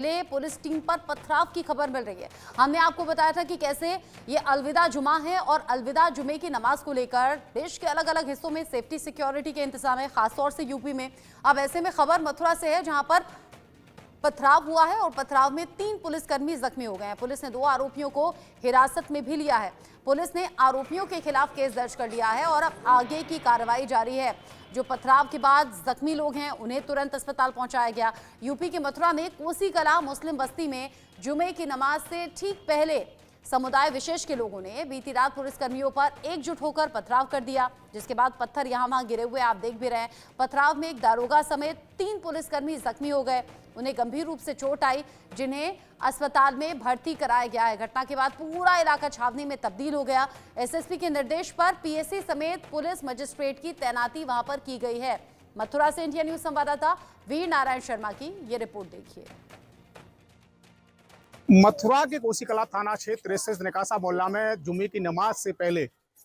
Police team पर पथराव की खबर मिल रही है। हमने आपको बताया था कि कैसे ये अलविदा जुमा है और अलविदा जुमे की नमाज को लेकर देश के अलग अलग हिस्सों में सेफ्टी सिक्योरिटी के इंतजाम है, खासतौर से यूपी में। अब ऐसे में खबर मथुरा से है, जहां पर पथराव हुआ है और पथराव में 3 पुलिसकर्मी जख्मी हो गए हैं। पुलिस ने 2 आरोपियों को हिरासत में भी लिया है। पुलिस ने आरोपियों के खिलाफ केस दर्ज कर लिया है और अब आगे की कार्रवाई जारी है। जो पथराव के बाद जख्मी लोग हैं उन्हें तुरंत अस्पताल पहुंचाया गया। यूपी के मथुरा में कोसी कला मुस्लिम बस्ती में जुमे की नमाज से ठीक पहले समुदाय विशेष के लोगों ने बीती रात पुलिसकर्मियों पर एकजुट होकर पथराव कर दिया, जिसके बाद पत्थर यहां वहां गिरे हुए आप देख भी रहे हैं। पथराव में एक दारोगा समेत 3 पुलिसकर्मी जख्मी हो गए। उन्हें गंभीर रूप से चोट आई, जिन्हें अस्पताल में भर्ती कराया गया है। घटना के बाद पूरा इलाका छावनी में तब्दील हो गया। एसएसपी के निर्देश पर पीएससी समेत पुलिस मजिस्ट्रेट की तैनाती वहां पर की गई है। मथुरा से इंडिया न्यूज संवाददाता वीर नारायण शर्मा की ये रिपोर्ट देखिए। मथुरा के कोसी कला थाना क्षेत्र स्थित निकासा मोहल्ला में जुमे की नमाज से पहले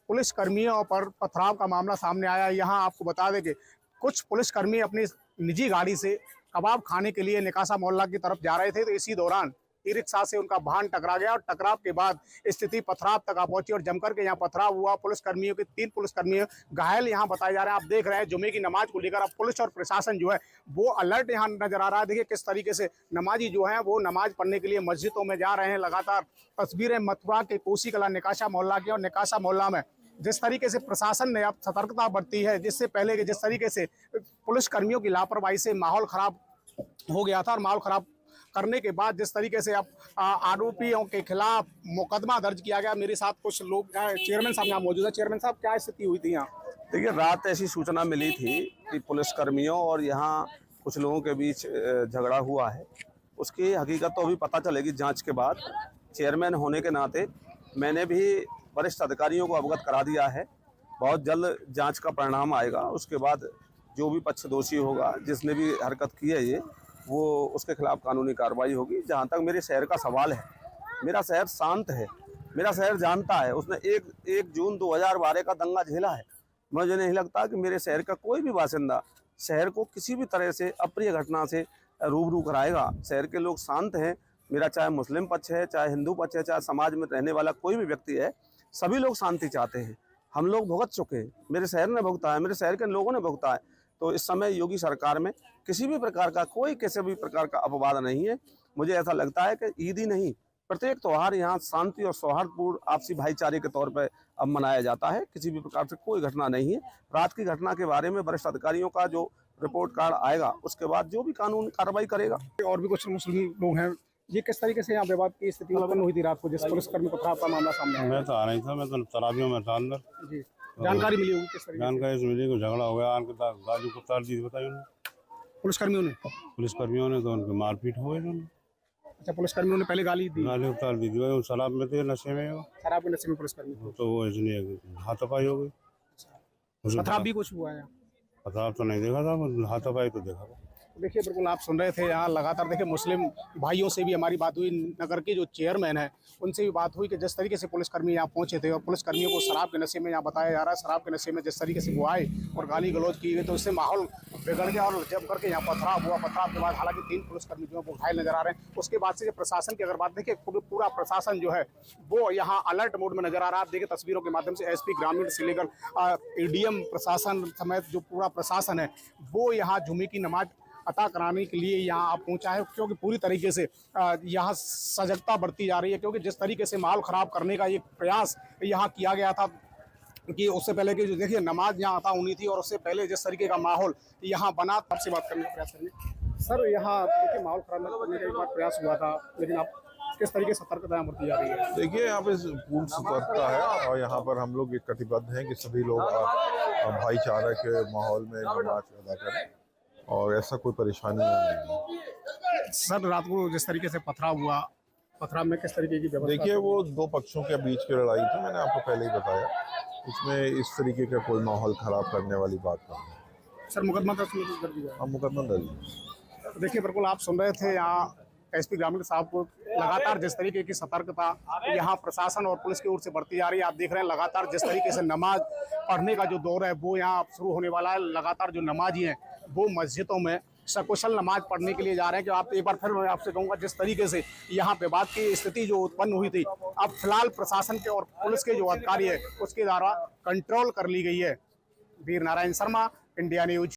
पुलिस कर्मियों पर पथराव का मामला सामने आया। यहां आपको बता दें कि कुछ पुलिसकर्मी अपनी निजी गाड़ी से कबाब खाने के लिए निकासा मोहल्ला की तरफ जा रहे थे, तो इसी दौरान ई रिक्शा से उनका वाहन टकरा गया और टकराव के बाद स्थिति पथराव तक आ पहुंची और जमकर के यहाँ पथराव हुआ। पुलिसकर्मियों के 3 पुलिसकर्मी घायल यहाँ बताए जा रहे हैं। आप देख रहे हैं जुमे की नमाज को लेकर अब पुलिस और प्रशासन जो है वो अलर्ट यहाँ नजर आ रहा है। देखिए किस तरीके से नमाजी जो है वो नमाज पढ़ने के लिए मस्जिदों में जा रहे हैं। लगातार तस्वीरें मथुरा के कोसी कला निकासा मोहल्ला की और निकासा मोहल्ला में जिस तरीके से प्रशासन ने अब सतर्कता बरती है, जिससे पहले जिस तरीके से पुलिसकर्मियों की लापरवाही से माहौल खराब हो गया था और माहौल खराब करने के बाद जिस तरीके से अब आरोपियों के खिलाफ मुकदमा दर्ज किया गया। मेरे साथ कुछ लोग चेयरमैन साहब यहाँ मौजूद है। चेयरमैन साहब, क्या स्थिति हुई थी यहाँ? देखिए, रात ऐसी सूचना मिली थी कि पुलिसकर्मियों और यहाँ कुछ लोगों के बीच झगड़ा हुआ है। उसकी हकीकत तो अभी पता चलेगी जांच के बाद। चेयरमैन होने के नाते मैंने भी वरिष्ठ अधिकारियों को अवगत करा दिया है। बहुत जल्द जांच का परिणाम आएगा। उसके बाद जो भी पक्ष दोषी होगा, जिसने भी हरकत की है ये, वो उसके खिलाफ कानूनी कार्रवाई होगी। जहाँ तक मेरे शहर का सवाल है, मेरा शहर शांत है। मेरा शहर जानता है, उसने 1 जून 2012 का दंगा झेला है। मुझे नहीं लगता कि मेरे शहर का कोई भी बासिंदा शहर को किसी भी तरह से अप्रिय घटना से रूबरू कराएगा। शहर के लोग शांत हैं। मेरा चाहे मुस्लिम पक्ष है, चाहे हिंदू पक्ष है, चाहे समाज में रहने वाला कोई भी व्यक्ति है, सभी लोग शांति चाहते हैं। हम लोग भुगत चुके हैं, मेरे शहर ने भुगता है, मेरे शहर के लोगों ने भुगता है। तो इस समय योगी सरकार में किसी भी प्रकार का किसी भी प्रकार का अपवाद नहीं है। मुझे ऐसा लगता है कि ईद ही नहीं, प्रत्येक त्यौहार यहाँ शांति और सौहार्दपूर्ण आपसी भाईचारे के तौर पर अब मनाया जाता है। किसी भी प्रकार से कोई घटना नहीं है। रात की घटना के बारे में वरिष्ठ अधिकारियों का जो रिपोर्ट कार्ड आएगा, उसके बाद जो भी कानून कार्रवाई करेगा। और भी कुछ मुस्लिम लोग हैं, ये किस तरीके से यहाँ विवाद की स्थिति उत्पन्न हुई थी रात को जिस पुलिसकर्मी पथराव का मामला सामने आया? मैं तो आ रही था, मैं तो तराबियों में था अंदर। जी, जानकारी मिली होगी किस तरीके? जानकारी से मिली को झगड़ा हो गया, आन के गाजू को तार दी बताई उन्होंने, पुलिसकर्मियों ने। तो उनकी मारपीट हो गई उन्होंने। अच्छा, पुलिसकर्मियों ने पहले गाली दी? गाली उतार दी थी। शराब में थे, नशे में। शराब के नशे में पुलिसकर्मी, तो वो इसलिए हाथापाई हो गई। पथराव भी कुछ हुआ है? पथराव तो नहीं देखा था, हाथापाई तो देखा था। देखिए, बिल्कुल आप सुन रहे थे यहाँ लगातार। देखिए, मुस्लिम भाइयों से भी हमारी बात हुई, नगर के जो चेयरमैन है उनसे भी बात हुई कि जिस तरीके से पुलिसकर्मी यहाँ पहुंचे थे और पुलिसकर्मियों को शराब के नशे में यहाँ बताया जा रहा है, शराब के नशे में जिस तरीके से वो आए और गाली गलौज की गई, तो उससे माहौल बिगड़ गया और जब करके यहाँ पथराव हुआ। पथराव के बाद हालांकि 3 पुलिसकर्मी जो है वो घायल नजर आ रहे हैं। उसके बाद से प्रशासन की अगर बात देखिए, पूरा प्रशासन जो है वो यहाँ अलर्ट मोड में नजर आ रहा है। आप देखिए तस्वीरों के माध्यम से एसपी ग्रामीण से लेकर एडीएम प्रशासन समेत जो पूरा प्रशासन है वो यहाँ जुमे की नमाज अता कराने के लिए यहाँ आप पहुँचा है, क्योंकि पूरी तरीके से यहाँ सजगता बढ़ती जा रही है। क्योंकि जिस तरीके से माहौल ख़राब करने का ये प्रयास यहाँ किया गया था कि उससे पहले की जो देखिए नमाज यहाँ अता होनी थी और उससे पहले जिस तरीके का माहौल यहाँ बना, आपसे बात करने का प्रयास करेंगे। सर, यहाँ देखिए माहौल खराब करने का एक बार प्रयास हुआ था, लेकिन आप किस तरीके से सतर्कता यहाँ बरती जा रही है? देखिए, यहाँ पे पूर्ण सतर्कता है और यहाँ पर हम लोग एक कटिबद्ध हैं कि सभी लोग भाईचारा के माहौल में नमाज अदा करें और ऐसा कोई परेशानी नहीं है। सर, रात को जिस तरीके से पथराव हुआ, पथराव में किस तरीके की व्यवस्था? देखिए, वो 2 पक्षों के बीच की लड़ाई थी, मैंने आपको पहले ही बताया। इसमें इस तरीके का कोई माहौल खराब करने वाली बात नहीं है। सर, मुकदमा दर्ज कर दिया? हम मुकदमा दर्ज। देखिए, बिल्कुल आप सुन रहे थे यहाँ एसपी ग्रामीण साहब को। लगातार जिस तरीके की सतर्कता यहाँ प्रशासन और पुलिस की ओर से बढ़ती जा रही है। आप देख रहे हैं लगातार जिस तरीके से नमाज पढ़ने का जो दौर है वो यहाँ शुरू होने वाला है। लगातार जो नमाजी हैं वो मस्जिदों में सकुशल नमाज पढ़ने के लिए जा रहे हैं। कि आप एक बार फिर मैं आपसे कहूँगा, जिस तरीके से यहाँ पे बात की स्थिति जो उत्पन्न हुई थी, अब फिलहाल प्रशासन के और पुलिस के जो अधिकारी है उसके द्वारा कंट्रोल कर ली गई है। Veer Narayan Sharma, India news.